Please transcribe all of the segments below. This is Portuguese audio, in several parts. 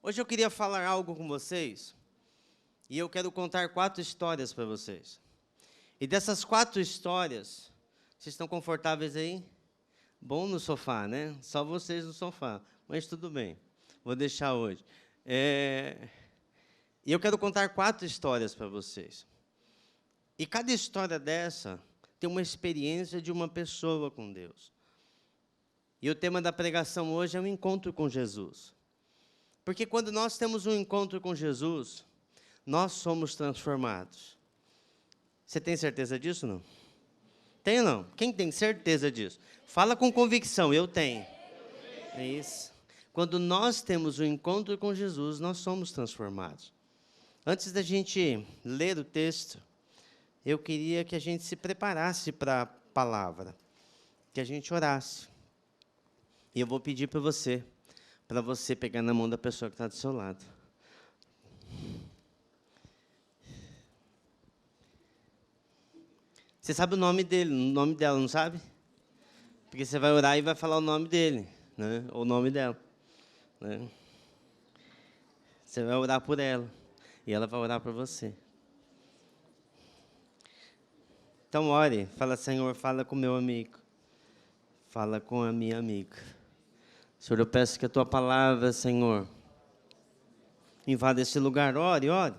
Hoje eu queria falar algo com vocês, e eu quero contar 4 histórias para vocês. E dessas 4 histórias, vocês estão confortáveis aí? Bom no sofá, né? Só vocês no sofá, mas tudo bem, vou deixar hoje. E eu quero contar 4 histórias para vocês. E cada história dessa tem uma experiência de uma pessoa com Deus. E o tema da pregação hoje é um encontro com Jesus. Porque quando nós temos um encontro com Jesus, nós somos transformados. Você tem certeza disso, não? Tem ou não? Quem tem certeza disso? Fala com convicção, eu tenho. É isso. Quando nós temos um encontro com Jesus, nós somos transformados. Antes da gente ler o texto, eu queria que a gente se preparasse para a palavra, que a gente orasse. E eu vou pedir para você pegar na mão da pessoa que está do seu lado. Você sabe o nome dele, o nome dela, não sabe? Porque você vai orar e vai falar o nome dele, né? Ou o nome dela, né? Você vai orar por ela, e ela vai orar por você. Então, ore, fala, Senhor, fala com o meu amigo, fala com a minha amiga. Senhor, eu peço que a Tua palavra, Senhor, invada esse lugar. Ore, ore.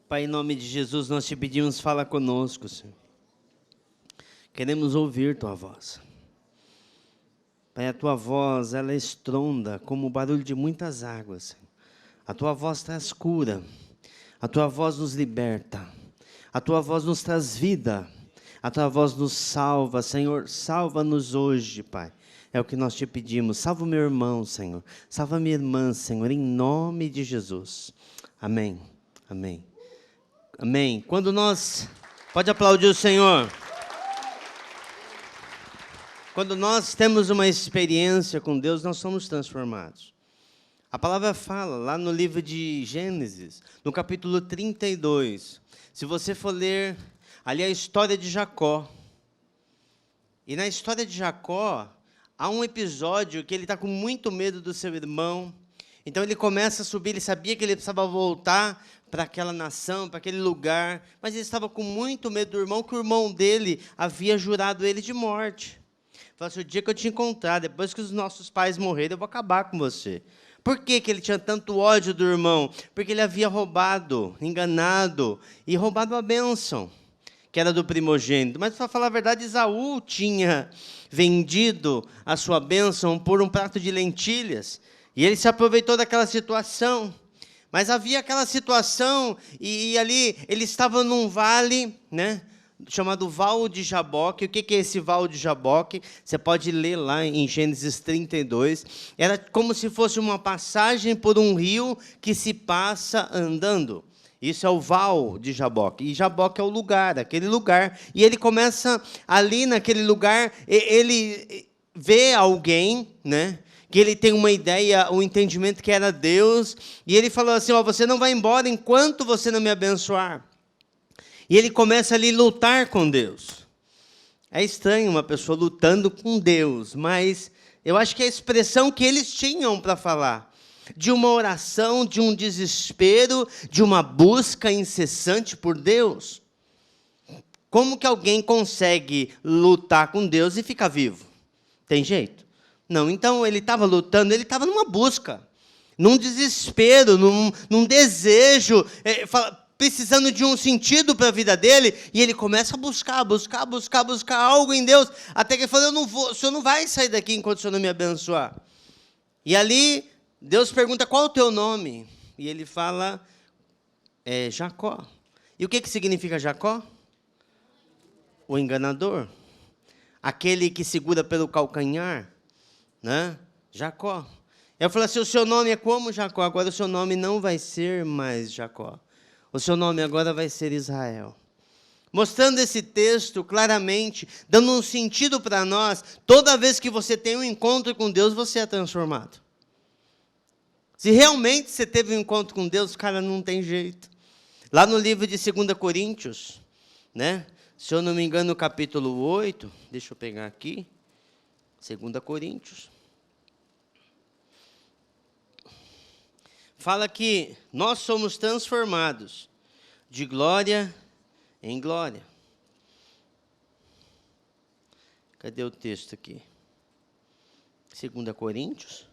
Pai, em nome de Jesus, nós te pedimos, fala conosco, Senhor. Queremos ouvir Tua voz. Pai, a Tua voz, ela estronda como o barulho de muitas águas, Senhor. A Tua voz traz cura. A Tua voz nos liberta. A Tua voz nos traz vida. A Tua voz nos salva, Senhor. Salva-nos hoje, Pai. É o que nós te pedimos. Salva o meu irmão, Senhor. Salva a minha irmã, Senhor, em nome de Jesus. Amém. Amém. Amém. Quando nós... Pode aplaudir o Senhor. Quando nós temos uma experiência com Deus, nós somos transformados. A palavra fala lá no livro de Gênesis, no capítulo 32. Se você for ler ali a história de Jacó. E na história de Jacó, há um episódio que ele está com muito medo do seu irmão. Então ele começa a subir, ele sabia que ele precisava voltar para aquela nação, para aquele lugar, mas ele estava com muito medo do irmão, que o irmão dele havia jurado ele de morte. Falou assim, o dia que eu te encontrar, depois que os nossos pais morrerem, eu vou acabar com você. Por que ele tinha tanto ódio do irmão? Porque ele havia roubado, enganado e roubado a bênção, que era do primogênito. Mas, para falar a verdade, Esaú tinha vendido a sua bênção por um prato de lentilhas, e ele se aproveitou daquela situação. Mas havia aquela situação, e ali ele estava num vale, né, chamado Val de Jaboque. O que é esse Val de Jaboque? Você pode ler lá em Gênesis 32. Era como se fosse uma passagem por um rio que se passa andando. Isso é o Val de Jaboque. E Jaboque é o lugar, aquele lugar. E ele começa ali naquele lugar, ele vê alguém, né? Que ele tem uma ideia, um entendimento que era Deus, e ele falou assim, você não vai embora enquanto você não me abençoar. E ele começa ali a lutar com Deus. É estranho uma pessoa lutando com Deus, mas eu acho que é a expressão que eles tinham para falar, de uma oração, de um desespero, de uma busca incessante por Deus. Como que alguém consegue lutar com Deus e ficar vivo? Tem jeito? Não, então ele estava lutando, ele estava numa busca, num desespero, num desejo, precisando de um sentido para a vida dele, e ele começa a buscar algo em Deus, até que ele falou, o Senhor não vai sair daqui enquanto o Senhor não me abençoar. E ali, Deus pergunta, qual é o teu nome? E ele fala, Jacó. E o que significa Jacó? O enganador, aquele que segura pelo calcanhar. né? Jacó. Eu falei assim, o seu nome é como Jacó? Agora o seu nome não vai ser mais Jacó. O seu nome agora vai ser Israel. Mostrando esse texto claramente, dando um sentido para nós, toda vez que você tem um encontro com Deus, você é transformado. Se realmente você teve um encontro com Deus, cara, não tem jeito. Lá no livro de 2 Coríntios, né? Se eu não me engano, no capítulo 8, deixa eu pegar aqui, 2 Coríntios. Fala que nós somos transformados de glória em glória. Cadê o texto aqui? 2 Coríntios.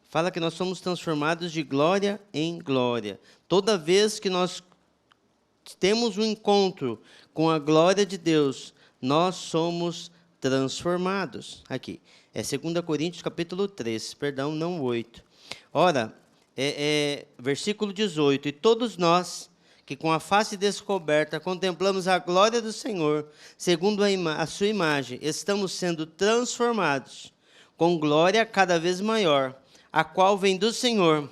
Fala que nós somos transformados de glória em glória. Toda vez que nós temos um encontro com a glória de Deus, nós somos transformados. Aqui, é 2 Coríntios capítulo 3, perdão, não 8. Ora, versículo 18, e todos nós, que com a face descoberta contemplamos a glória do Senhor, segundo a sua imagem, estamos sendo transformados com glória cada vez maior, a qual vem do Senhor,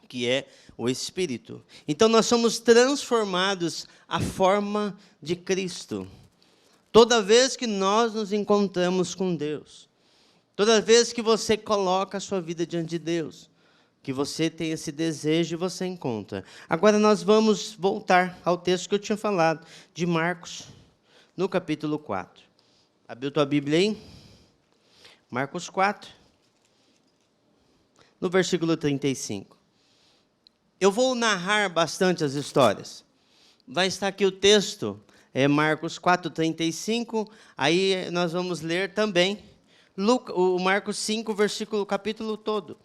que é o Espírito. Então, nós somos transformados à forma de Cristo. Toda vez que nós nos encontramos com Deus, toda vez que você coloca a sua vida diante de Deus, que você tem esse desejo e você encontra. Agora, nós vamos voltar ao texto que eu tinha falado, de Marcos, no capítulo 4. Abriu tua Bíblia aí? Marcos 4. No versículo 35. Eu vou narrar bastante as histórias. Vai estar aqui o texto, Marcos 4:35. Aí nós vamos ler também o Marcos 5, capítulo todo.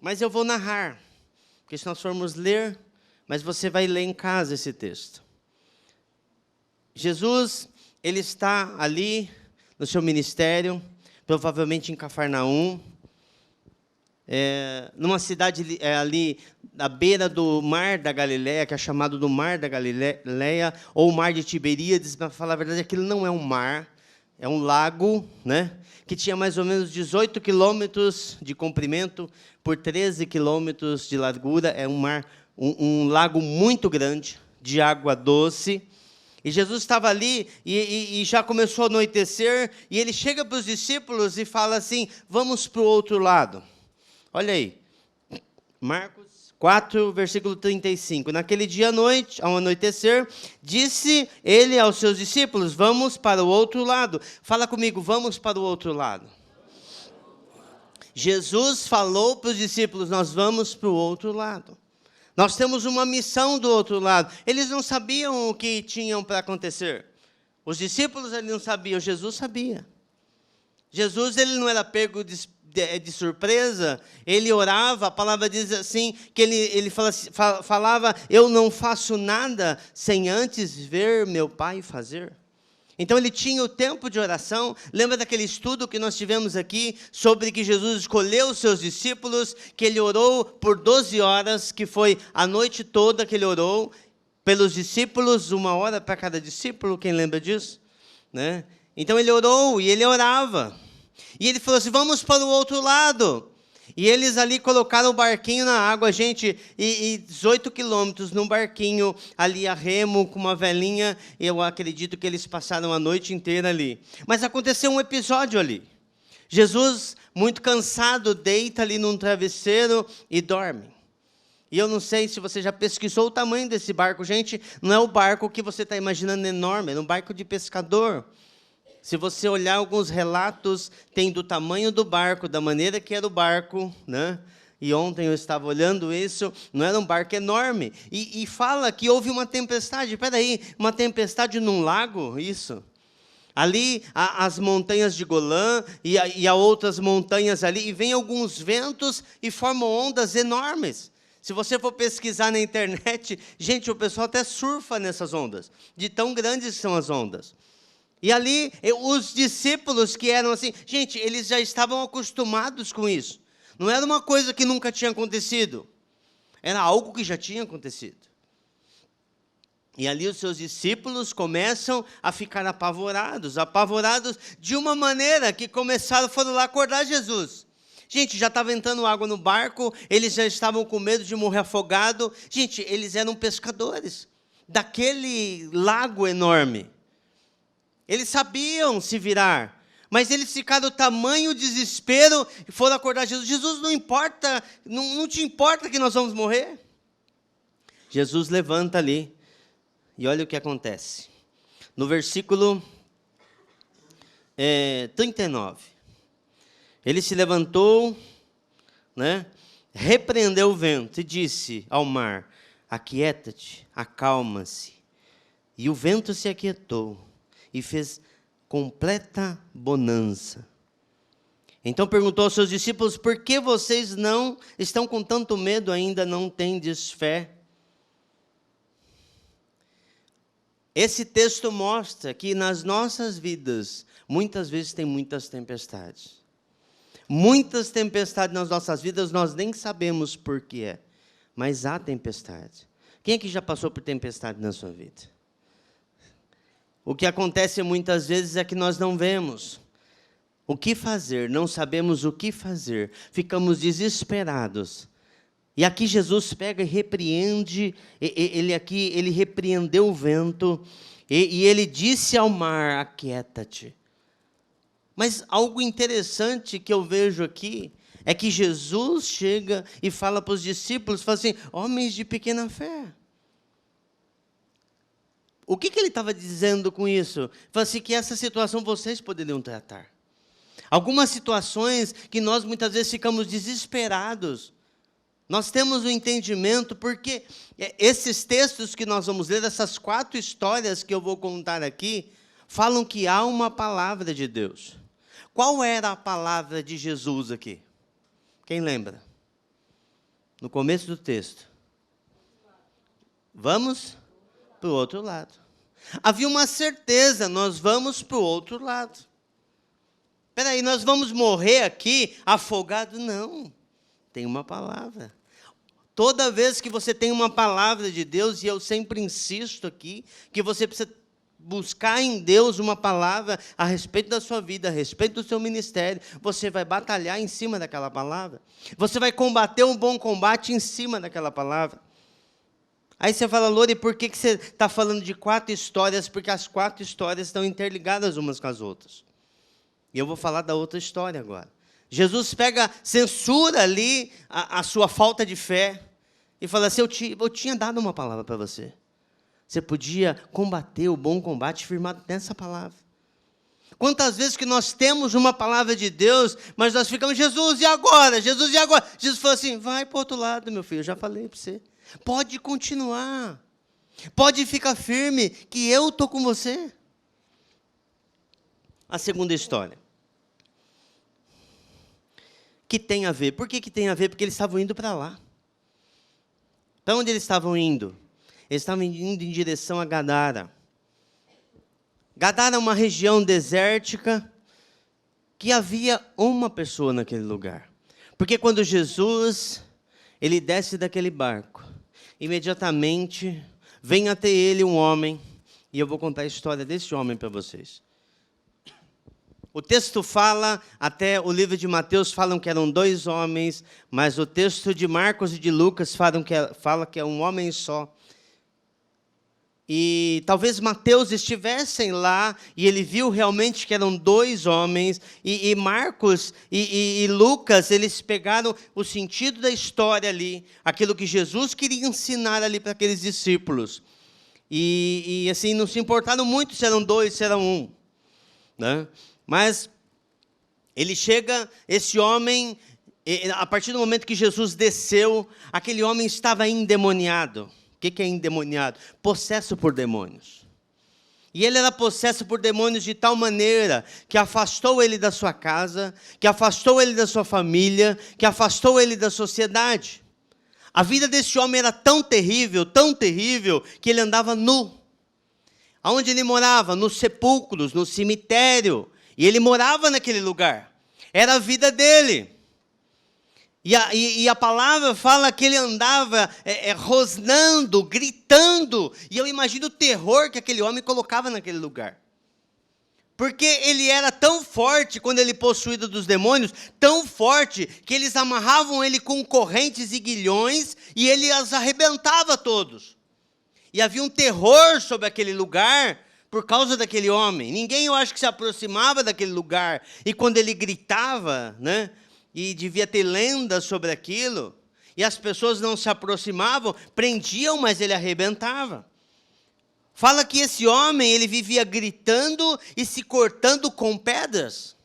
Mas eu vou narrar, porque se nós formos ler, mas você vai ler em casa esse texto. Jesus, ele está ali no seu ministério, provavelmente em Cafarnaum, numa cidade ali à beira do Mar da Galileia, que é chamado do Mar da Galileia, ou Mar de Tiberíades. Para falar a verdade, aquilo não é um mar, é um lago, né, que tinha mais ou menos 18 quilômetros de comprimento por 13 quilômetros de largura. É um lago muito grande, de água doce. E Jesus estava ali e já começou a anoitecer, e ele chega para os discípulos e fala assim, vamos para o outro lado. Olha aí, Marcos 4, versículo 35. Naquele dia à noite, ao anoitecer, disse ele aos seus discípulos, vamos para o outro lado. Fala comigo, vamos para o outro lado. Jesus falou para os discípulos, nós vamos para o outro lado. Nós temos uma missão do outro lado. Eles não sabiam o que tinham para acontecer. Os discípulos eles não sabiam, Jesus sabia. Jesus ele não era pego de surpresa, ele orava, a palavra diz assim, que ele falava, eu não faço nada sem antes ver meu Pai fazer. Então ele tinha o tempo de oração. Lembra daquele estudo que nós tivemos aqui, sobre que Jesus escolheu os seus discípulos, que ele orou por 12 horas, que foi a noite toda que ele orou, pelos discípulos, 1 hora para cada discípulo, quem lembra disso? Né? Então ele orou e ele orava. E ele falou assim, vamos para o outro lado. E eles ali colocaram o barquinho na água, gente, e 18 quilômetros num barquinho ali a remo, com uma velinha. Eu acredito que eles passaram a noite inteira ali. Mas aconteceu um episódio ali. Jesus, muito cansado, deita ali num travesseiro e dorme. E eu não sei se você já pesquisou o tamanho desse barco. Gente, não é o barco que você está imaginando enorme, é um barco de pescador. Se você olhar alguns relatos, tem do tamanho do barco, da maneira que era o barco, né? E ontem eu estava olhando isso, não era um barco enorme. E fala que houve uma tempestade. Espera aí, uma tempestade num lago? Isso. Ali, as montanhas de Golã e há outras montanhas ali, e vem alguns ventos e formam ondas enormes. Se você for pesquisar na internet, gente, o pessoal até surfa nessas ondas, de tão grandes que são as ondas. E ali, os discípulos que eram assim, gente, eles já estavam acostumados com isso. Não era uma coisa que nunca tinha acontecido. Era algo que já tinha acontecido. E ali os seus discípulos começam a ficar apavorados de uma maneira que foram lá acordar Jesus. Gente, já estava entrando água no barco, eles já estavam com medo de morrer afogado. Gente, eles eram pescadores daquele lago enorme. Eles sabiam se virar, mas eles ficaram tamanho desespero e foram acordar Jesus. Jesus, não importa, não te importa que nós vamos morrer? Jesus levanta ali. E olha o que acontece. No versículo 39. Ele se levantou, né, repreendeu o vento e disse ao mar: aquieta-te, acalma-se. E o vento se aquietou e fez completa bonança. Então perguntou aos seus discípulos: por que vocês não estão com tanto medo, ainda não tendes fé? Esse texto mostra que nas nossas vidas, muitas vezes tem muitas tempestades. Muitas tempestades nas nossas vidas, nós nem sabemos por que é, mas há tempestade. Quem aqui já passou por tempestade na sua vida? O que acontece muitas vezes é que nós não vemos o que fazer, não sabemos o que fazer, ficamos desesperados. E aqui Jesus pega e repreende, ele repreendeu o vento, e ele disse ao mar: aquieta-te. Mas algo interessante que eu vejo aqui, é que Jesus chega e fala para os discípulos, fala assim: homens de pequena fé. O que ele estava dizendo com isso? Fala assim, que essa situação vocês poderiam tratar. Algumas situações que nós muitas vezes ficamos desesperados, nós temos o entendimento, porque esses textos que nós vamos ler, essas 4 histórias que eu vou contar aqui, falam que há uma palavra de Deus. Qual era a palavra de Jesus aqui? Quem lembra? No começo do texto. Vamos para o outro lado. Havia uma certeza, nós vamos para o outro lado. Espera aí, nós vamos morrer aqui afogado? Não. Tem uma palavra. Toda vez que você tem uma palavra de Deus, e eu sempre insisto aqui, que você precisa buscar em Deus uma palavra a respeito da sua vida, a respeito do seu ministério, você vai batalhar em cima daquela palavra. Você vai combater um bom combate em cima daquela palavra. Aí você fala: Lore, por que você está falando de 4 histórias? Porque as 4 histórias estão interligadas umas com as outras. E eu vou falar da outra história agora. Jesus censura ali a sua falta de fé e fala assim: eu tinha dado uma palavra para você. Você podia combater o bom combate firmado nessa palavra. Quantas vezes que nós temos uma palavra de Deus, mas nós ficamos: Jesus, e agora? Jesus, e agora? Jesus falou assim: vai para o outro lado, meu filho, eu já falei para você. Pode continuar. Pode ficar firme, que eu estou com você. A segunda história. Que tem a ver? Por que tem a ver? Porque eles estavam indo para lá. Para onde eles estavam indo? Eles estavam indo em direção a Gadara. Gadara é uma região desértica que havia uma pessoa naquele lugar. Porque quando Jesus, ele desce daquele barco, imediatamente vem até ele um homem, e eu vou contar a história desse homem para vocês. O texto fala, até o livro de Mateus falam que eram 2 homens, mas o texto de Marcos e de Lucas fala que é um homem só. E talvez Mateus estivessem lá, e ele viu realmente que eram 2 homens, e Marcos e Lucas, eles pegaram o sentido da história ali, aquilo que Jesus queria ensinar ali para aqueles discípulos. E assim, não se importaram muito se eram 2, se eram 1, né? Mas ele chega, esse homem, a partir do momento que Jesus desceu, aquele homem estava endemoniado. O que é endemoniado? Possesso por demônios. E ele era possesso por demônios de tal maneira que afastou ele da sua casa, que afastou ele da sua família, que afastou ele da sociedade. A vida desse homem era tão terrível, que ele andava nu. Aonde ele morava? Nos sepulcros, no cemitério. E ele morava naquele lugar. Era a vida dele. E a palavra fala que ele andava rosnando, gritando. E eu imagino o terror que aquele homem colocava naquele lugar. Porque ele era tão forte, quando ele possuído dos demônios, tão forte, que eles amarravam ele com correntes e guilhões, e ele as arrebentava todos. E havia um terror sobre aquele lugar, por causa daquele homem. Ninguém, eu acho, que se aproximava daquele lugar. E quando ele gritava, né, e devia ter lendas sobre aquilo, e as pessoas não se aproximavam, prendiam, mas ele arrebentava. Fala que esse homem, ele vivia gritando e se cortando com pedras.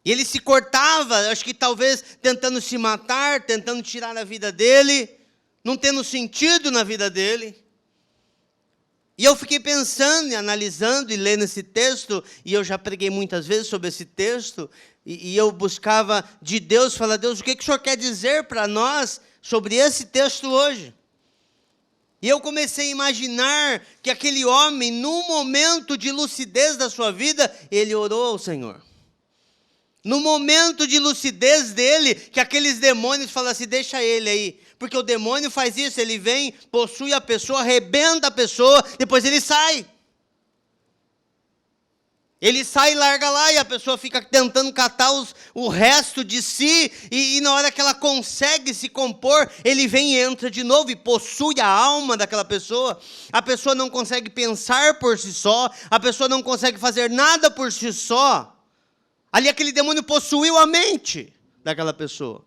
E ele se cortava, acho que talvez tentando se matar, tentando tirar a vida dele, não tendo sentido na vida dele. E eu fiquei pensando e analisando e lendo esse texto, e eu já preguei muitas vezes sobre esse texto, e eu buscava de Deus, falar, Deus, o que o Senhor quer dizer para nós sobre esse texto hoje? E eu comecei a imaginar que aquele homem, num momento de lucidez da sua vida, ele orou ao Senhor. No momento de lucidez dele, que aqueles demônios falam assim, deixa ele aí. Porque o demônio faz isso, ele vem, possui a pessoa, arrebenta a pessoa, depois ele sai. Ele sai e larga lá, e a pessoa fica tentando catar o resto de si, e na hora que ela consegue se compor, ele vem e entra de novo, e possui a alma daquela pessoa. A pessoa não consegue pensar por si só, a pessoa não consegue fazer nada por si só. Ali aquele demônio possuiu a mente daquela pessoa.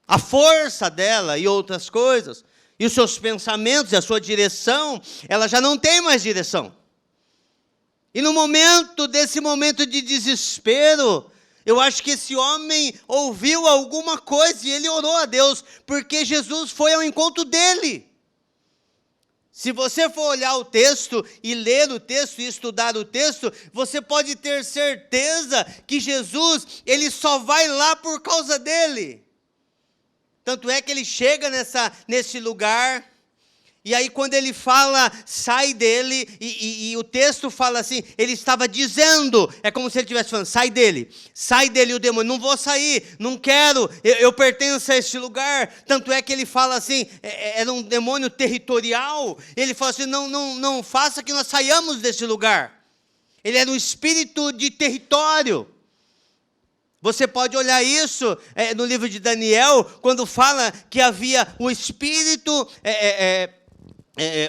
A força dela e outras coisas, e os seus pensamentos, e a sua direção, ela já não tem mais direção. E no momento desse momento de desespero, eu acho que esse homem ouviu alguma coisa e ele orou a Deus, porque Jesus foi ao encontro dele. Se você for olhar o texto e ler o texto e estudar o texto, você pode ter certeza que Jesus, ele só vai lá por causa dele. Tanto é que ele chega nesse lugar. E aí quando ele fala, sai dele, e o texto fala assim, ele estava dizendo, é como se ele estivesse falando, sai dele o demônio, não vou sair, não quero, eu pertenço a esse lugar. Tanto é que ele fala assim, era um demônio territorial, ele fala assim, não faça que nós saiamos desse lugar. Ele era um espírito de território. Você pode olhar isso no livro de Daniel, quando fala que havia o espírito...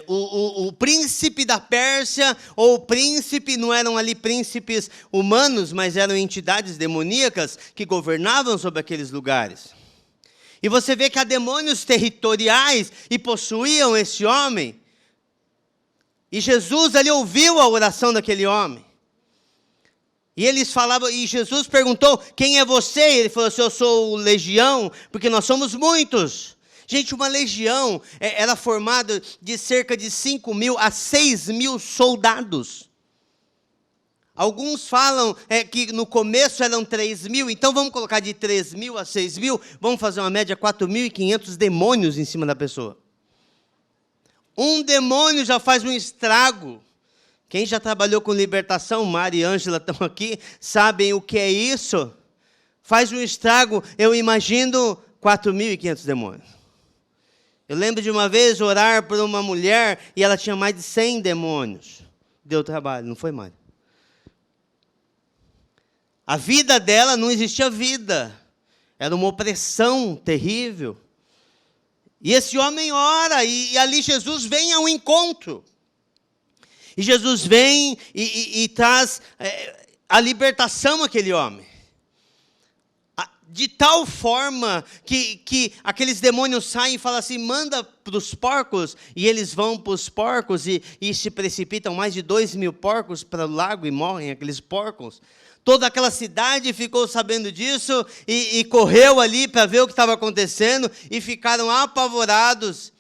o príncipe da Pérsia, ou o príncipe, não eram ali príncipes humanos, mas eram entidades demoníacas que governavam sobre aqueles lugares. E você vê que há demônios territoriais e possuíam esse homem. E Jesus ali ouviu a oração daquele homem. E eles falavam, e Jesus perguntou, quem é você? E ele falou assim, eu sou o legião, porque nós somos muitos. Gente, uma legião era formada de cerca de 5.000 a 6.000 soldados. Alguns falam que no começo eram 3.000, então vamos colocar de 3.000 a 6.000, vamos fazer uma média, 4.500 demônios em cima da pessoa. Um demônio já faz um estrago. Quem já trabalhou com libertação, Mari e Ângela estão aqui, sabem o que é isso? Faz um estrago, eu imagino 4.500 demônios. Eu lembro de uma vez orar por uma mulher e ela tinha mais de 100 demônios. Deu trabalho, não foi, Mário? A vida dela não existia vida. Era uma opressão terrível. E esse homem ora e ali Jesus vem ao encontro. E Jesus vem e traz a libertação àquele homem. De tal forma que aqueles demônios saem e falam assim, manda para os porcos, e eles vão para os porcos e se precipitam mais de 2.000 porcos para o lago e morrem aqueles porcos. Toda aquela cidade ficou sabendo disso e correu ali para ver o que estava acontecendo e ficaram apavorados.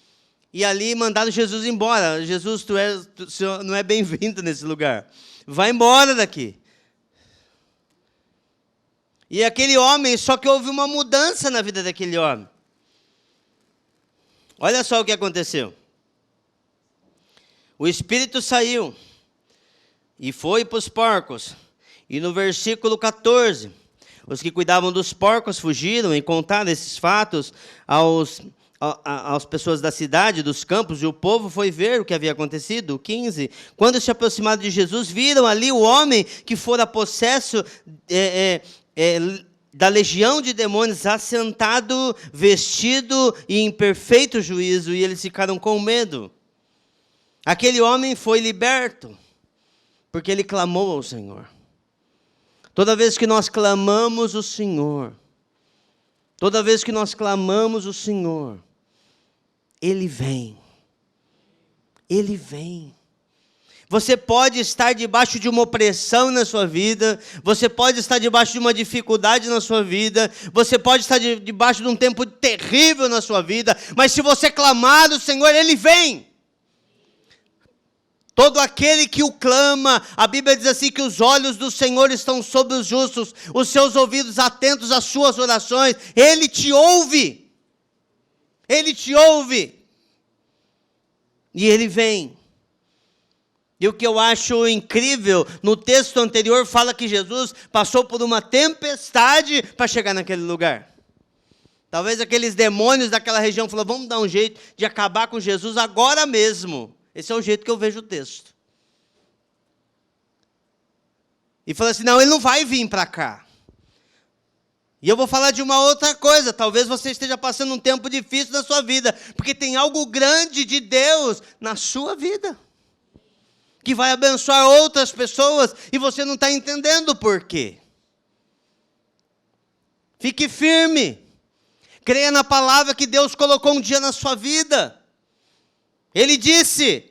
E ali mandaram Jesus embora. Jesus, o senhor não é bem-vindo nesse lugar. Vai embora daqui. E aquele homem, só que houve uma mudança na vida daquele homem. Olha só o que aconteceu. O espírito saiu e foi para os porcos. E no versículo 14, Os que cuidavam dos porcos fugiram e contaram esses fatos às pessoas da cidade, dos campos, e o povo foi ver o que havia acontecido. 15. Quando se aproximaram de Jesus, viram ali o homem que fora possesso da legião de demônios, assentado, vestido e em perfeito juízo, e eles ficaram com medo. Aquele homem foi liberto, porque ele clamou ao Senhor. Toda vez que nós clamamos o Senhor, toda vez que nós clamamos o Senhor, Ele vem. Ele vem. Você pode estar debaixo de uma opressão na sua vida, você pode estar debaixo de uma dificuldade na sua vida, você pode estar debaixo de um tempo terrível na sua vida, mas se você clamar o Senhor, Ele vem. Todo aquele que o clama, a Bíblia diz assim, que os olhos do Senhor estão sobre os justos, os seus ouvidos atentos às suas orações, Ele te ouve. Ele te ouve. E Ele vem. E o que eu acho incrível, no texto anterior fala que Jesus passou por uma tempestade para chegar naquele lugar. Talvez aqueles demônios daquela região falaram, vamos dar um jeito de acabar com Jesus agora mesmo. Esse é o jeito que eu vejo o texto. E falou assim, não, ele não vai vir para cá. E eu vou falar de uma outra coisa. Talvez você esteja passando um tempo difícil na sua vida, porque tem algo grande de Deus na sua vida, que vai abençoar outras pessoas, e você não está entendendo por quê. Fique firme. Creia na palavra que Deus colocou um dia na sua vida. Ele disse,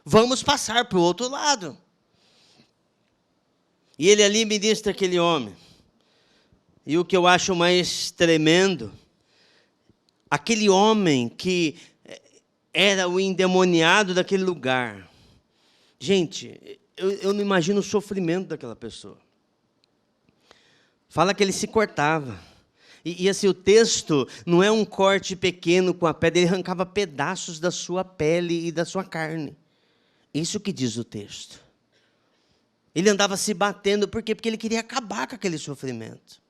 vamos passar para o outro lado. E ele ali ministra aquele homem. E o que eu acho mais tremendo, aquele homem que era o endemoniado daquele lugar. Gente, eu não imagino o sofrimento daquela pessoa. Fala que ele se cortava. E assim, o texto não é um corte pequeno com a pedra, ele arrancava pedaços da sua pele e da sua carne. Isso que diz o texto. Ele andava se batendo, por quê? Porque ele queria acabar com aquele sofrimento.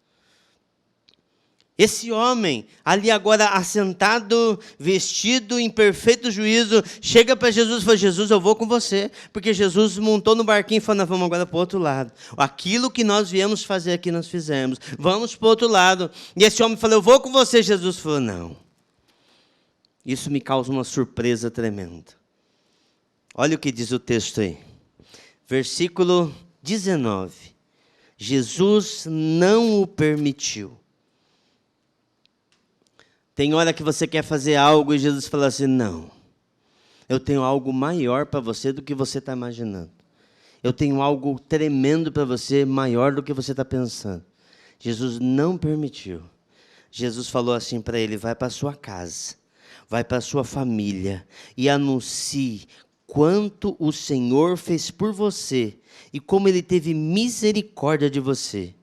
Esse homem, ali agora assentado, vestido em perfeito juízo, chega para Jesus e fala, Jesus, eu vou com você. Porque Jesus montou no barquinho e falou, vamos agora para o outro lado. Aquilo que nós viemos fazer aqui, nós fizemos. Vamos para o outro lado. E esse homem falou, eu vou com você. Jesus falou, não. Isso me causa uma surpresa tremenda. Olha o que diz o texto aí. Versículo 19. Jesus não o permitiu. Tem hora que você quer fazer algo e Jesus fala assim, não, eu tenho algo maior para você do que você está imaginando. Eu tenho algo tremendo para você, maior do que você está pensando. Jesus não permitiu. Jesus falou assim para ele, vai para a sua casa, vai para a sua família e anuncie quanto o Senhor fez por você e como Ele teve misericórdia de você.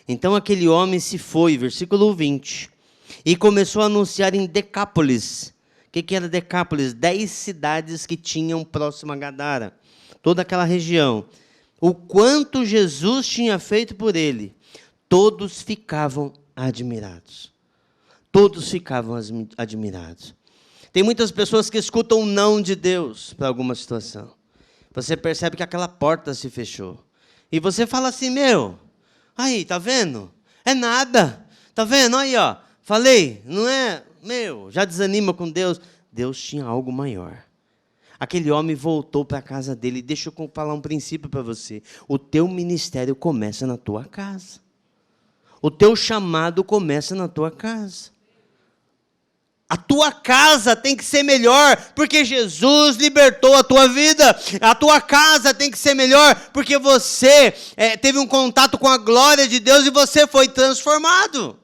Então aquele homem se foi, versículo 20... e começou a anunciar em Decápolis. O que era Decápolis? 10 cidades que tinham próximo a Gadara. Toda aquela região. O quanto Jesus tinha feito por ele. Todos ficavam admirados. Todos ficavam admirados. Tem muitas pessoas que escutam o não de Deus para alguma situação. Você percebe que aquela porta se fechou. E você fala assim, aí, tá vendo? É nada. Tá vendo? Aí, ó. Falei, não é? Já desanima com Deus. Deus tinha algo maior. Aquele homem voltou para a casa dele. Deixa eu falar um princípio para você. O teu ministério começa na tua casa. O teu chamado começa na tua casa. A tua casa tem que ser melhor, porque Jesus libertou a tua vida. A tua casa tem que ser melhor, porque você teve um contato com a glória de Deus e você foi transformado.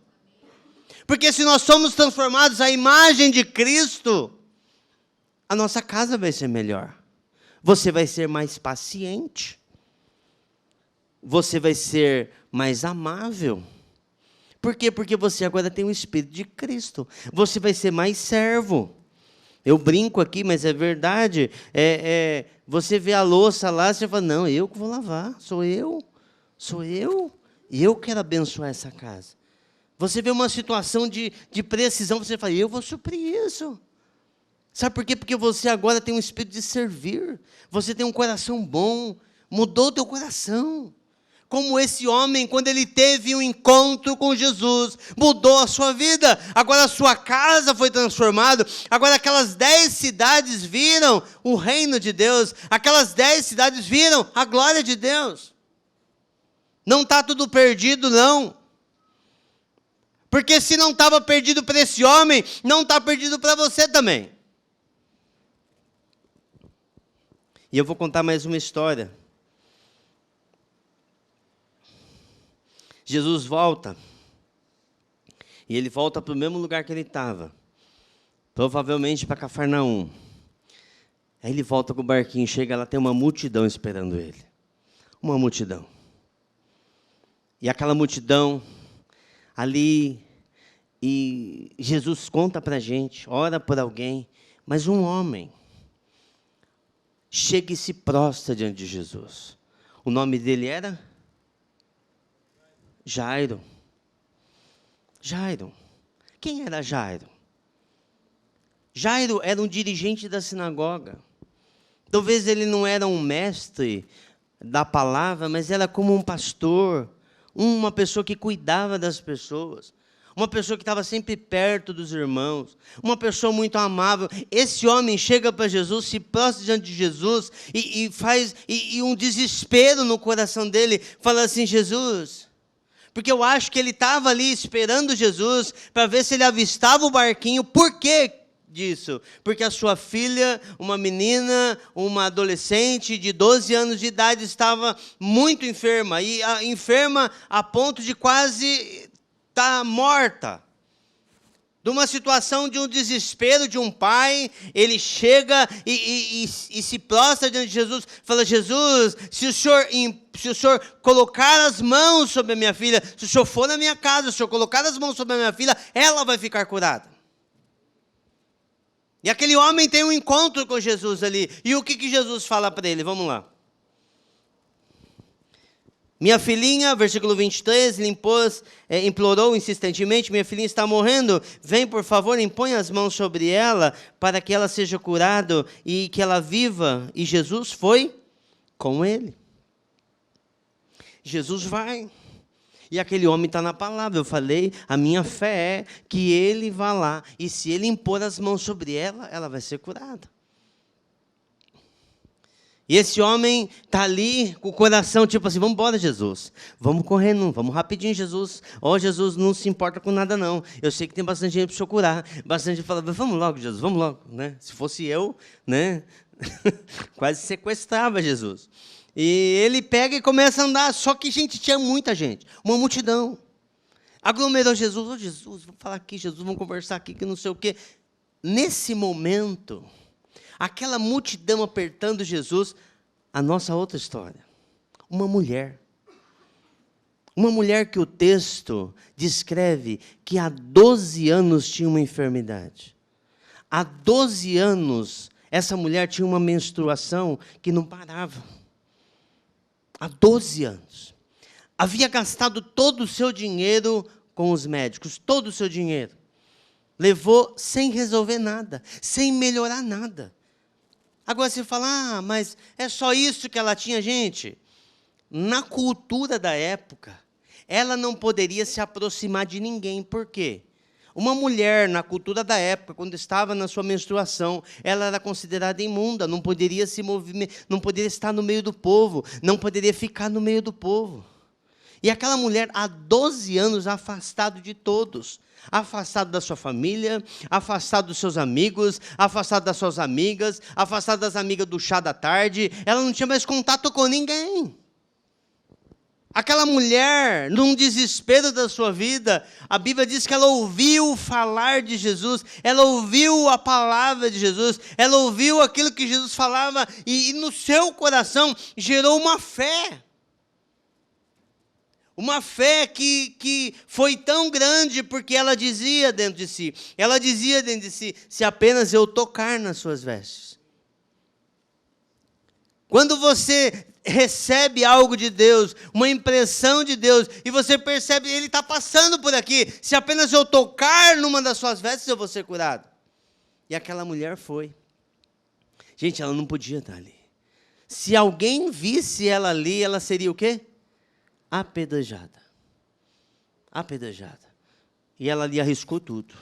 Porque se nós somos transformados à imagem de Cristo, a nossa casa vai ser melhor. Você vai ser mais paciente. Você vai ser mais amável. Por quê? Porque você agora tem o Espírito de Cristo. Você vai ser mais servo. Eu brinco aqui, mas é verdade. Você vê a louça lá, você fala, não, eu que vou lavar. Sou eu. E eu quero abençoar essa casa. Você vê uma situação de precisão, você fala, eu vou suprir isso. Sabe por quê? Porque você agora tem um espírito de servir. Você tem um coração bom. Mudou o teu coração. Como esse homem, quando ele teve um encontro com Jesus, mudou a sua vida. Agora a sua casa foi transformada. Agora aquelas 10 cidades viram o reino de Deus. Aquelas 10 cidades viram a glória de Deus. Não está tudo perdido, não. Porque se não estava perdido para esse homem, não está perdido para você também. E eu vou contar mais uma história. Jesus volta. E ele volta para o mesmo lugar que ele estava. Provavelmente para Cafarnaum. Aí ele volta com o barquinho, chega lá, tem uma multidão esperando ele. Uma multidão. E aquela multidão ali, e Jesus conta para a gente, ora por alguém, mas um homem chega e se prostra diante de Jesus. O nome dele era? Jairo. Jairo. Quem era Jairo? Jairo era um dirigente da sinagoga. Talvez ele não era um mestre da palavra, mas era como um pastor, uma pessoa que cuidava das pessoas. Uma pessoa que estava sempre perto dos irmãos, uma pessoa muito amável. Esse homem chega para Jesus, se prostra diante de Jesus e faz um desespero no coração dele, fala assim, Jesus, porque eu acho que ele estava ali esperando Jesus para ver se ele avistava o barquinho. Por quê disso? Porque a sua filha, uma menina, uma adolescente de 12 anos de idade, estava muito enferma, e enferma a ponto de quase está morta. De uma situação de um desespero de um pai, ele chega e se prostra diante de Jesus, fala, Jesus, se o Senhor colocar as mãos sobre a minha filha, se o Senhor for na minha casa, se o Senhor colocar as mãos sobre a minha filha, ela vai ficar curada. E aquele homem tem um encontro com Jesus ali. E o que Jesus fala para ele? Vamos lá. Minha filhinha, versículo 23, implorou insistentemente, minha filhinha está morrendo, vem por favor, impõe as mãos sobre ela, para que ela seja curada e que ela viva. E Jesus foi com ele. Jesus vai. E aquele homem está na palavra, eu falei, a minha fé é que ele vá lá, e se ele impor as mãos sobre ela, ela vai ser curada. E esse homem está ali com o coração, tipo assim, vamos embora, Jesus. Vamos correndo, vamos rapidinho, Jesus. Jesus não se importa com nada, não. Eu sei que tem bastante gente para o Senhor curar. Bastante gente fala, vamos logo, Jesus, vamos logo. Né? Se fosse eu, né? Quase sequestrava Jesus. E ele pega e começa a andar. Só que, gente, tinha muita gente. Uma multidão. Aglomerou Jesus. Jesus, vamos falar aqui, Jesus, vamos conversar aqui, que não sei o quê. Nesse momento, aquela multidão apertando Jesus, a nossa outra história. Uma mulher. Uma mulher que o texto descreve que há 12 anos tinha uma enfermidade. Há 12 anos, essa mulher tinha uma menstruação que não parava. Há 12 anos. Havia gastado todo o seu dinheiro com os médicos, todo o seu dinheiro. Levou sem resolver nada, sem melhorar nada. Agora você fala, mas é só isso que ela tinha, gente? Na cultura da época, ela não poderia se aproximar de ninguém. Por quê? Uma mulher, na cultura da época, quando estava na sua menstruação, ela era considerada imunda, não poderia se movimentar, não poderia estar no meio do povo, não poderia ficar no meio do povo. E aquela mulher, há 12 anos, afastado de todos, afastado da sua família, afastado dos seus amigos, afastado das suas amigas, afastado das amigas do chá da tarde, ela não tinha mais contato com ninguém. Aquela mulher, num desespero da sua vida, a Bíblia diz que ela ouviu falar de Jesus, ela ouviu a palavra de Jesus, ela ouviu aquilo que Jesus falava e no seu coração gerou uma fé. Uma fé que foi tão grande porque ela dizia dentro de si, se apenas eu tocar nas suas vestes. Quando você recebe algo de Deus, uma impressão de Deus, e você percebe, ele está passando por aqui, se apenas eu tocar numa das suas vestes, eu vou ser curado. E aquela mulher foi. Gente, ela não podia estar ali. Se alguém visse ela ali, ela seria o quê? Apedrejada. Apedrejada. E ela ali arriscou tudo.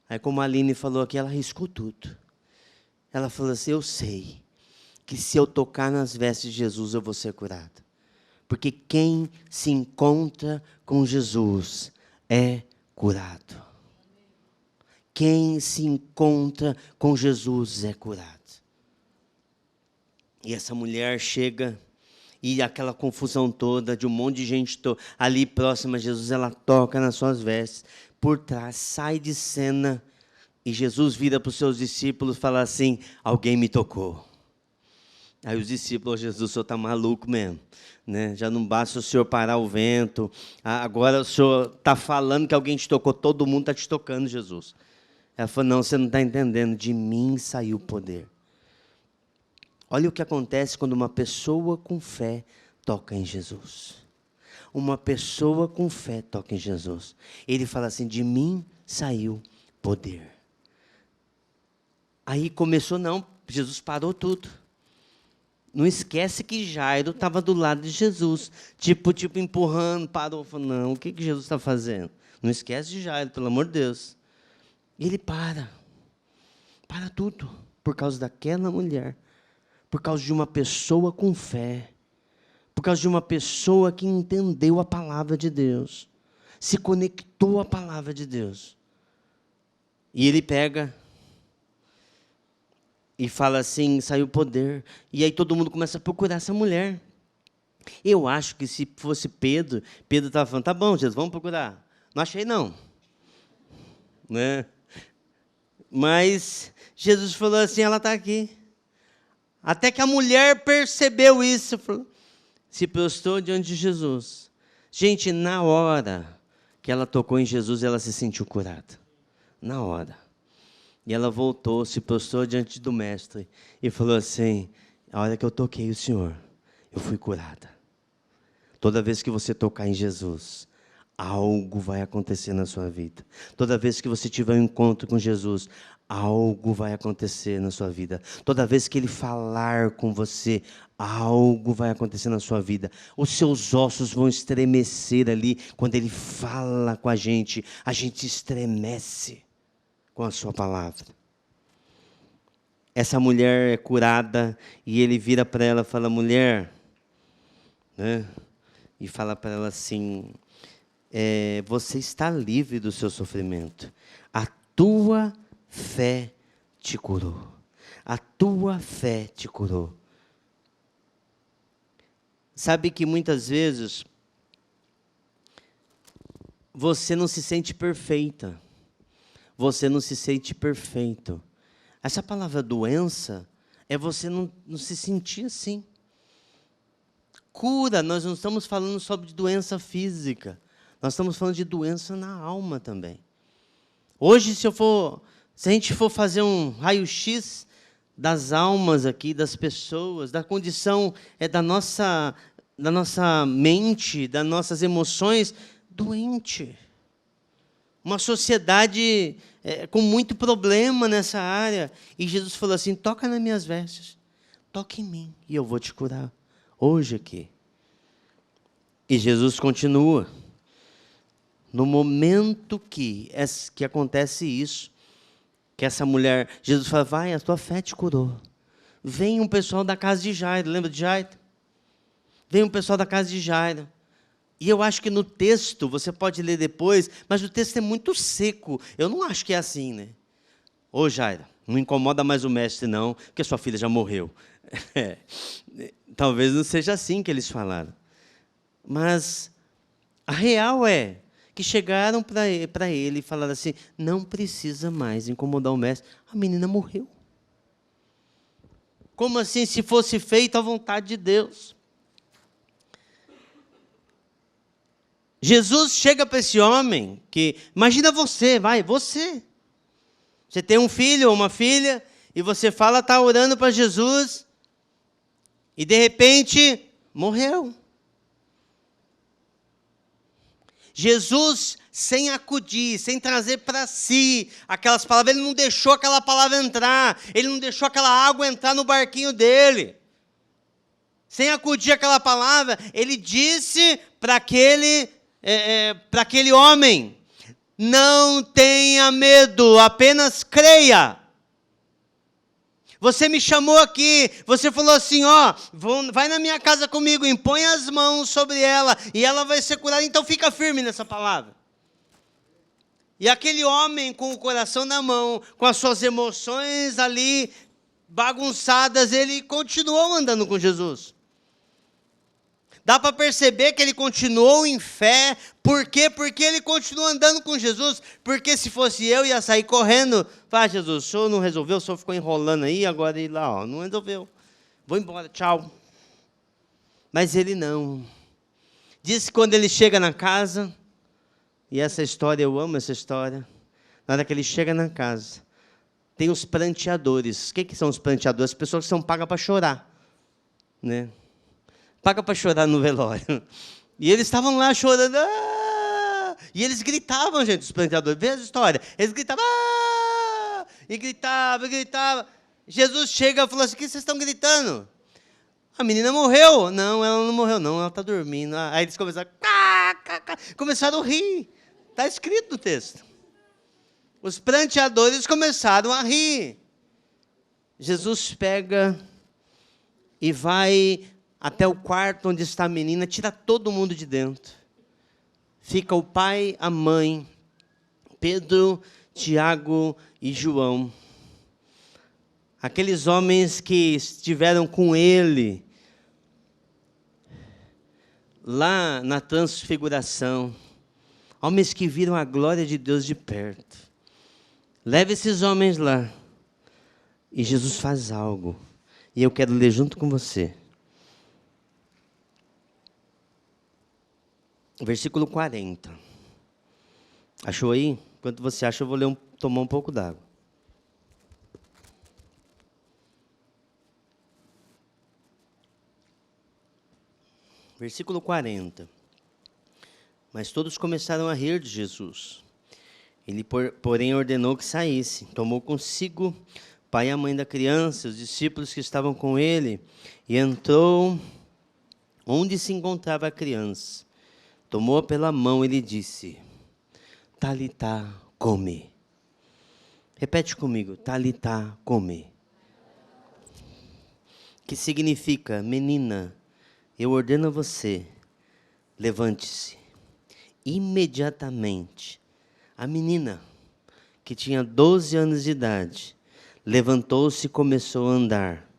Aí, como a Aline falou aqui, ela arriscou tudo. Ela falou assim, eu sei que se eu tocar nas vestes de Jesus, eu vou ser curada. Porque quem se encontra com Jesus é curado. Quem se encontra com Jesus é curado. E essa mulher chega, e aquela confusão toda, de um monte de gente ali próxima a Jesus, ela toca nas suas vestes, por trás, sai de cena, e Jesus vira para os seus discípulos e fala assim, alguém me tocou. Aí os discípulos, Jesus, o senhor está maluco mesmo, né? Já não basta o senhor parar o vento, agora o senhor está falando que alguém te tocou, todo mundo está te tocando, Jesus. Ela falou, não, você não está entendendo, de mim saiu o poder. Olha o que acontece quando uma pessoa com fé toca em Jesus. Uma pessoa com fé toca em Jesus. Ele fala assim, de mim saiu poder. Aí começou, não, Jesus parou tudo. Não esquece que Jairo estava do lado de Jesus, tipo empurrando, parou, falou, não, o que Jesus está fazendo? Não esquece de Jairo, pelo amor de Deus. E ele para tudo, por causa daquela mulher, por causa de uma pessoa com fé, por causa de uma pessoa que entendeu a palavra de Deus, se conectou à palavra de Deus. E ele pega e fala assim, saiu poder. E aí todo mundo começa a procurar essa mulher. Eu acho que se fosse Pedro estava falando, tá bom, Jesus, vamos procurar. Não achei não. Né? Mas Jesus falou assim, ela está aqui. Até que a mulher percebeu isso, se prostrou diante de Jesus. Gente, na hora que ela tocou em Jesus, ela se sentiu curada. Na hora. E ela voltou, se prostrou diante do mestre e falou assim, a hora que eu toquei o Senhor, eu fui curada. Toda vez que você tocar em Jesus, algo vai acontecer na sua vida. Toda vez que você tiver um encontro com Jesus, algo vai acontecer na sua vida. Toda vez que Ele falar com você, algo vai acontecer na sua vida. Os seus ossos vão estremecer ali. Quando Ele fala com a gente estremece com a sua palavra. Essa mulher é curada e Ele vira para ela e fala, mulher, né? E fala para ela assim, você está livre do seu sofrimento. A tua fé te curou. A tua fé te curou. Sabe que muitas vezes você não se sente perfeita. Você não se sente perfeito. Essa palavra doença é você não se sentir assim. Cura, nós não estamos falando sobre doença física. Nós estamos falando de doença na alma também. Hoje, se a gente for fazer um raio-x das almas aqui, das pessoas, da condição da nossa mente, das nossas emoções, doente. Uma sociedade com muito problema nessa área. E Jesus falou assim, toca nas minhas vestes, toca em mim, e eu vou te curar. Hoje aqui. E Jesus continua. No momento que acontece isso, que essa mulher, Jesus fala, vai, a tua fé te curou. Vem um pessoal da casa de Jairo, lembra de Jairo? Vem um pessoal da casa de Jairo. E eu acho que no texto, você pode ler depois, mas o texto é muito seco. Eu não acho que é assim, né? Ô Jairo, não incomoda mais o mestre não, porque sua filha já morreu. Talvez não seja assim que eles falaram. Mas a real é que chegaram para ele e falaram assim, não precisa mais incomodar o mestre. A menina morreu. Como assim, se fosse feito à vontade de Deus? Jesus chega para esse homem que, imagina você. Você tem um filho ou uma filha, e você está orando para Jesus, E de repente, morreu. Jesus, sem acudir, sem trazer para si aquelas palavras, ele não deixou aquela palavra entrar, ele não deixou aquela água entrar no barquinho dele. Sem acudir aquela palavra, ele disse para aquele homem: não tenha medo, apenas creia. Você me chamou aqui, você falou assim, vai na minha casa comigo, impõe as mãos sobre ela, e ela vai ser curada, então fica firme nessa palavra. E aquele homem com o coração na mão, com as suas emoções ali bagunçadas, ele continuou andando com Jesus. Dá para perceber que ele continuou em fé. Por quê? Porque ele continuou andando com Jesus. Porque se fosse eu, ia sair correndo. Jesus, o senhor não resolveu, o senhor ficou enrolando aí, agora ele lá, não resolveu. Vou embora, tchau. Mas ele não. Diz que quando ele chega na casa, e essa história, eu amo essa história, na hora que ele chega na casa, tem os pranteadores. O que são os pranteadores? As pessoas que são pagas para chorar, né? Paga para chorar no velório. E eles estavam lá chorando. E eles gritavam, gente, os pranteadores. Vê a história. Eles gritavam. E gritavam. Jesus chega e falou assim: o que vocês estão gritando? A menina morreu. Não, ela não morreu, não. Ela está dormindo. Aí eles começaram. Começaram a rir. Está escrito no texto. Os pranteadores começaram a rir. Jesus pega e vai até o quarto onde está a menina, tira todo mundo de dentro. Fica o pai, a mãe, Pedro, Tiago e João. Aqueles homens que estiveram com ele lá na transfiguração. Homens que viram a glória de Deus de perto. Leva esses homens lá. E Jesus faz algo. E eu quero ler junto com você. Versículo 40. Achou aí? Enquanto você acha, eu vou tomar um pouco d'água. Versículo 40. Mas todos começaram a rir de Jesus. Ele, porém, ordenou que saísse. Tomou consigo o pai e a mãe da criança, os discípulos que estavam com ele, e entrou onde se encontrava a criança. Tomou-a pela mão e lhe disse: Talitá, come. Repete comigo: Talitá, come. Que significa: menina, eu ordeno a você, levante-se. Imediatamente, a menina, que tinha 12 anos de idade, levantou-se e começou a andar.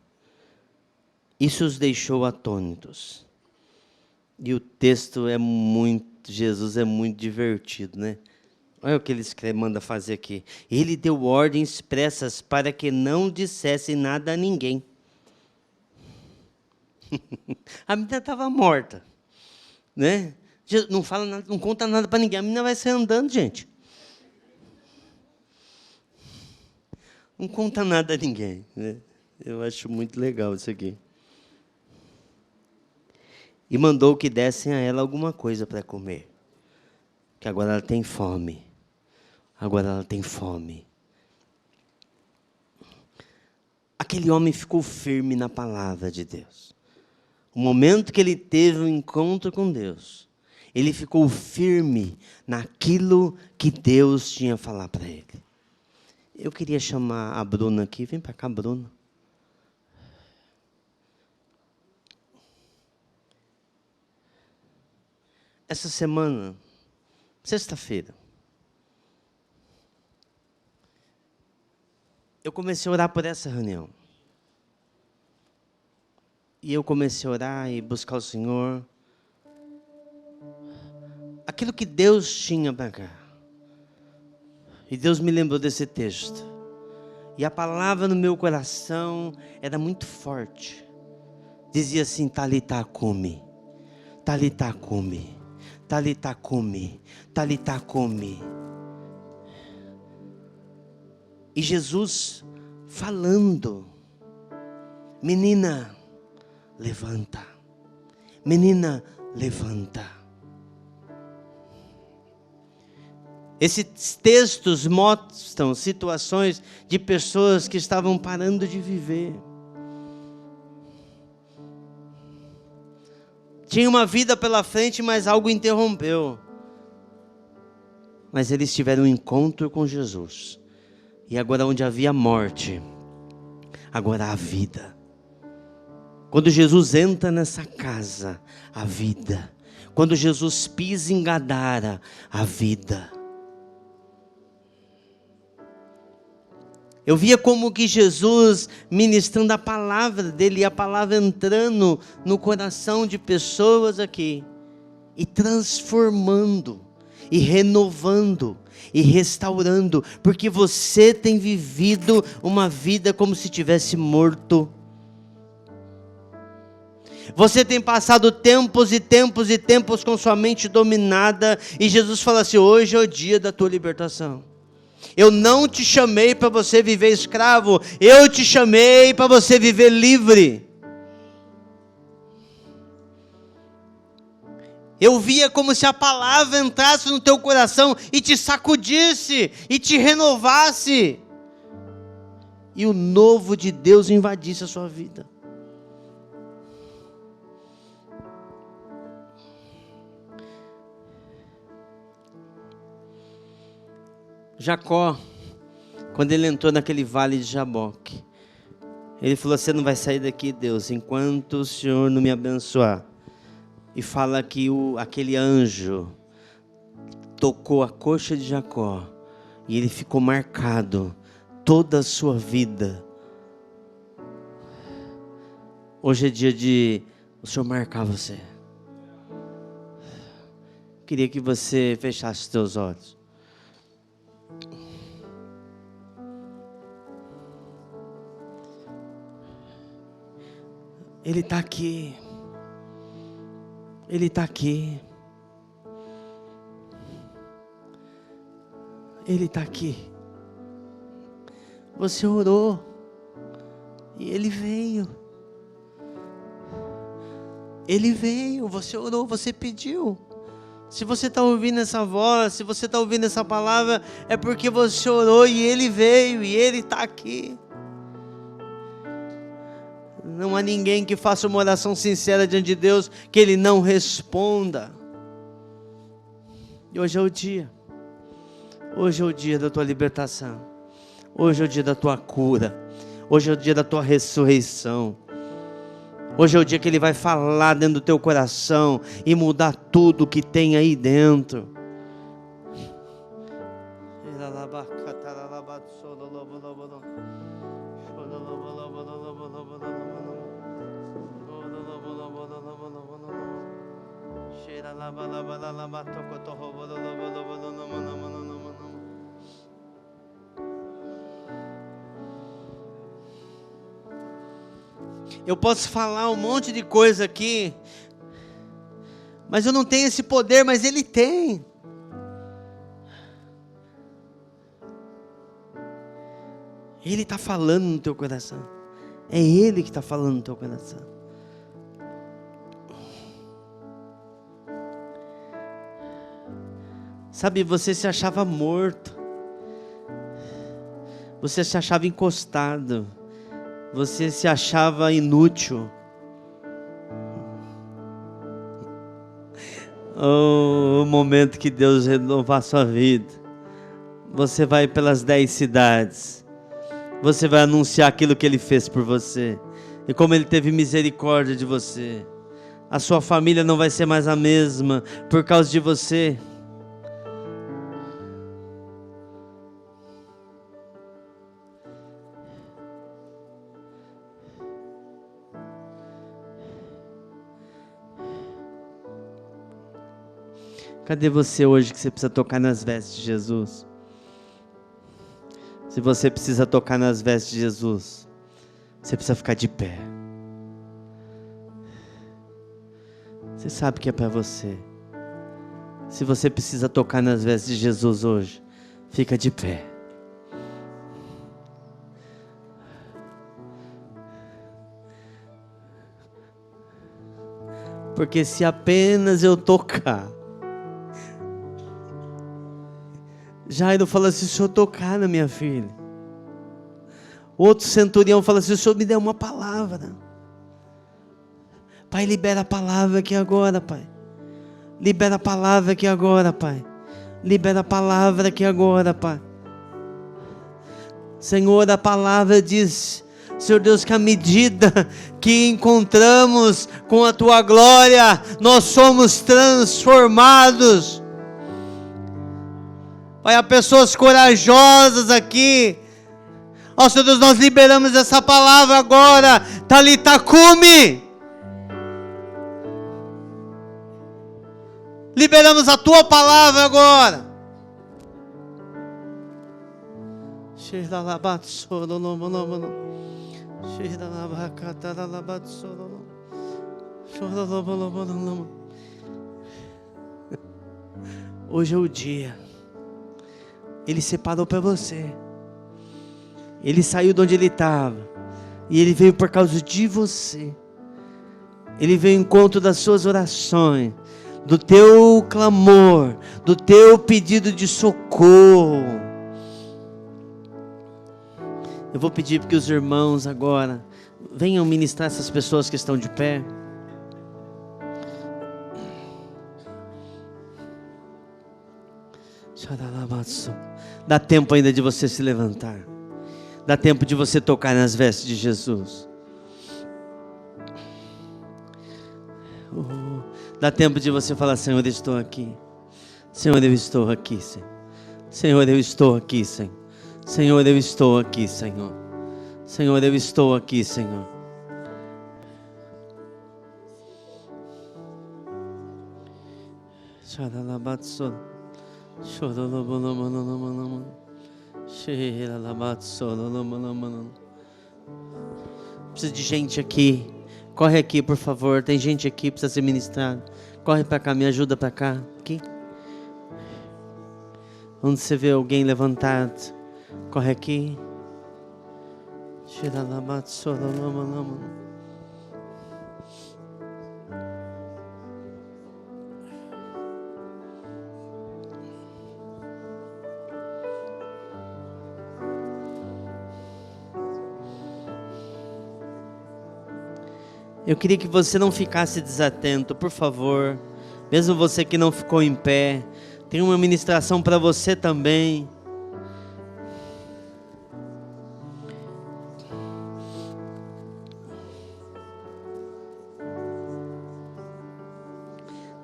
Isso os deixou atônitos. E o texto Jesus é muito divertido, né? Olha o que ele manda fazer aqui. Ele deu ordens expressas para que não dissessem nada a ninguém. A menina estava morta, né? Não fala nada, não conta nada para ninguém. A menina vai sair andando, gente. Não conta nada a ninguém, né? Eu acho muito legal isso aqui. E mandou que dessem a ela alguma coisa para comer. Que agora ela tem fome. Agora ela tem fome. Aquele homem ficou firme na palavra de Deus. O momento que ele teve um encontro com Deus, ele ficou firme naquilo que Deus tinha a falar para ele. Eu queria chamar a Bruna aqui. Vem para cá, Bruna. Essa semana, sexta-feira, eu comecei a orar por essa reunião. E eu comecei a orar e buscar o Senhor. Aquilo que Deus tinha para cá. E Deus me lembrou desse texto. E a palavra no meu coração era muito forte. Dizia assim: Talitá, come. Talitá, come. Talitá, come. Talitá, come. E Jesus falando: menina, levanta. Menina, levanta. Esses textos mostram situações de pessoas que estavam parando de viver. Tinha uma vida pela frente, mas algo interrompeu. Mas eles tiveram um encontro com Jesus. E agora onde havia morte, agora há vida. Quando Jesus entra nessa casa, a vida. Quando Jesus pisa em Gadara, a vida. Eu via como que Jesus ministrando a palavra dele, e a palavra entrando no coração de pessoas aqui, e transformando, e renovando, e restaurando, porque você tem vivido uma vida como se tivesse morto. Você tem passado tempos e tempos e tempos com sua mente dominada, e Jesus fala assim: hoje é o dia da tua libertação. Eu não te chamei para você viver escravo, eu te chamei para você viver livre. Eu via como se a palavra entrasse no teu coração e te sacudisse, e te renovasse, e o novo de Deus invadisse a sua vida. Jacó, quando ele entrou naquele vale de Jaboque, ele falou: você não vai sair daqui, Deus, enquanto o Senhor não me abençoar. E fala que aquele anjo tocou a coxa de Jacó, e ele ficou marcado toda a sua vida. Hoje é dia de o Senhor marcar você. Queria que você fechasse os teus olhos. Ele está aqui. Ele está aqui. Ele está aqui. Você orou e Ele veio. Ele veio, você orou, você pediu. Se você está ouvindo essa voz, se você está ouvindo essa palavra, é porque você orou e Ele veio, e Ele está aqui. Não há ninguém que faça uma oração sincera diante de Deus que Ele não responda. E hoje é o dia. Hoje é o dia da tua libertação. Hoje é o dia da tua cura. Hoje é o dia da tua ressurreição. Hoje é o dia que Ele vai falar dentro do teu coração e mudar tudo que tem aí dentro. Eu posso falar um monte de coisa aqui, mas eu não tenho esse poder, mas Ele tem. Ele está falando no teu coração. É Ele que está falando no teu coração. Sabe, você se achava morto. Você se achava encostado. Você se achava inútil. Oh, o momento que Deus renovar a sua vida. Você vai pelas 10 cidades. Você vai anunciar aquilo que Ele fez por você. E como Ele teve misericórdia de você. A sua família não vai ser mais a mesma por causa de você. Cadê você hoje que você precisa tocar nas vestes de Jesus? Se você precisa tocar nas vestes de Jesus, você precisa ficar de pé. Você sabe que é para você. Se você precisa tocar nas vestes de Jesus hoje, fica de pé. Porque se apenas eu tocar. Jairo fala assim: se eu tocar na minha filha. Outro centurião fala assim: o Senhor me deu uma palavra. Pai, libera a palavra aqui agora, Pai. Libera a palavra aqui agora, Pai. Libera a palavra aqui agora, Pai. Senhor, a palavra diz, Senhor Deus, que à medida que encontramos com a Tua glória, nós somos transformados. Pai, há pessoas corajosas aqui. Ó Senhor Deus, nós liberamos essa palavra agora. Talita cumi. Liberamos a Tua palavra agora. Hoje é o dia. Ele separou para você. Ele saiu de onde ele estava. E ele veio por causa de você. Ele veio em encontro das suas orações, do teu clamor, do teu pedido de socorro. Eu vou pedir para que os irmãos agora venham ministrar essas pessoas que estão de pé. Dá tempo ainda de você se levantar. Dá tempo de você tocar nas vestes de Jesus. Dá tempo de você falar: Senhor, eu estou aqui. Senhor, eu estou aqui, Senhor. Senhor, eu estou aqui, Senhor. Senhor, eu estou aqui, Senhor. Senhor, eu estou aqui, Senhor. Precisa de gente aqui. Corre aqui, por favor. Tem gente aqui, precisa ser ministrado. Corre para cá, me ajuda para cá. Aqui. Onde você vê alguém levantado, corre aqui. Eu queria que você não ficasse desatento, por favor. Mesmo você que não ficou em pé, tem uma ministração para você também.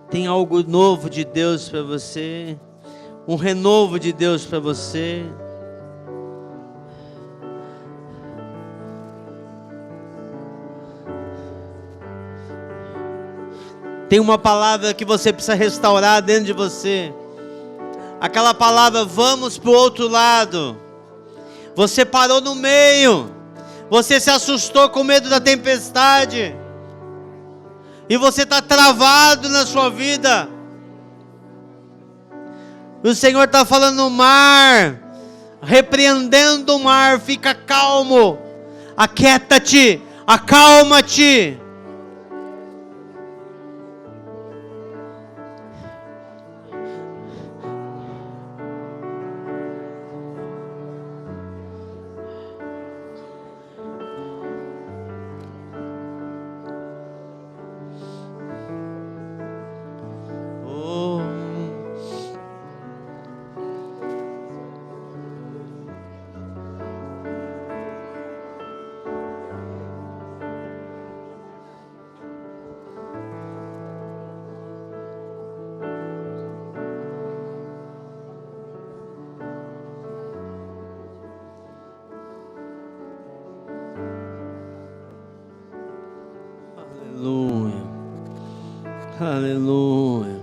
Tem algo novo de Deus para você, um renovo de Deus para você. Tem uma palavra que você precisa restaurar dentro de você. Aquela palavra: vamos para o outro lado. Você parou no meio. Você se assustou com medo da tempestade. E você está travado na sua vida. O Senhor está falando no mar, repreendendo o mar. Fica calmo. Aquieta-te. Acalma-te. Aleluia. Aleluia.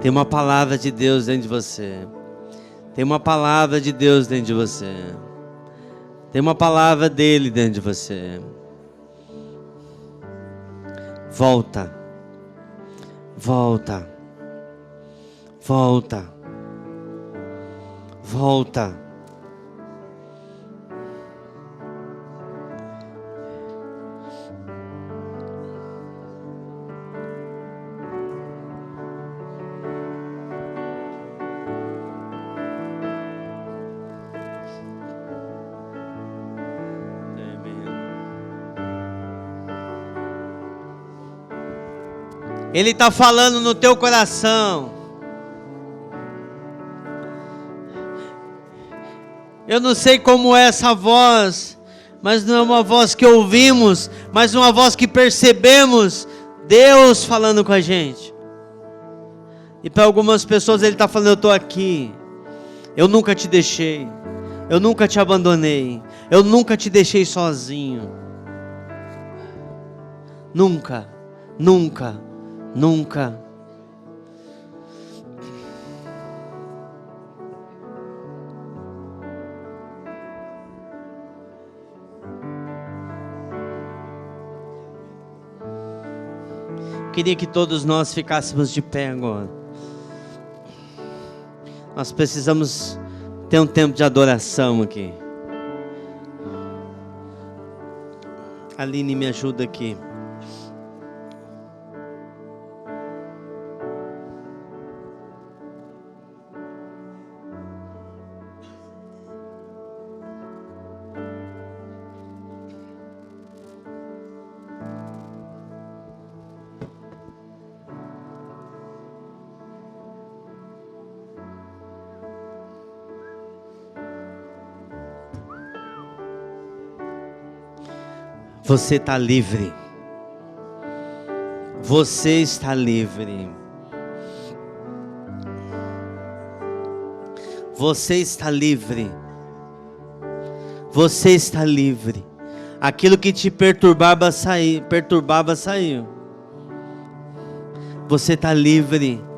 Tem uma palavra de Deus dentro de você. Tem uma palavra de Deus dentro de você. Tem uma palavra dele dentro de você. Volta. Volta. Volta. Volta. Ele está falando no teu coração. Eu não sei como é essa voz, mas não é uma voz que ouvimos, mas uma voz que percebemos Deus falando com a gente. E para algumas pessoas Ele está falando: eu estou aqui, eu nunca te deixei, eu nunca te abandonei, eu nunca te deixei sozinho. Nunca, nunca, nunca. Queria que todos nós ficássemos de pé agora. Nós precisamos ter um tempo de adoração aqui. Aline, me ajuda aqui. Você está livre. Você está livre. Você está livre. Você está livre. Aquilo que te perturbava saiu. Você está livre.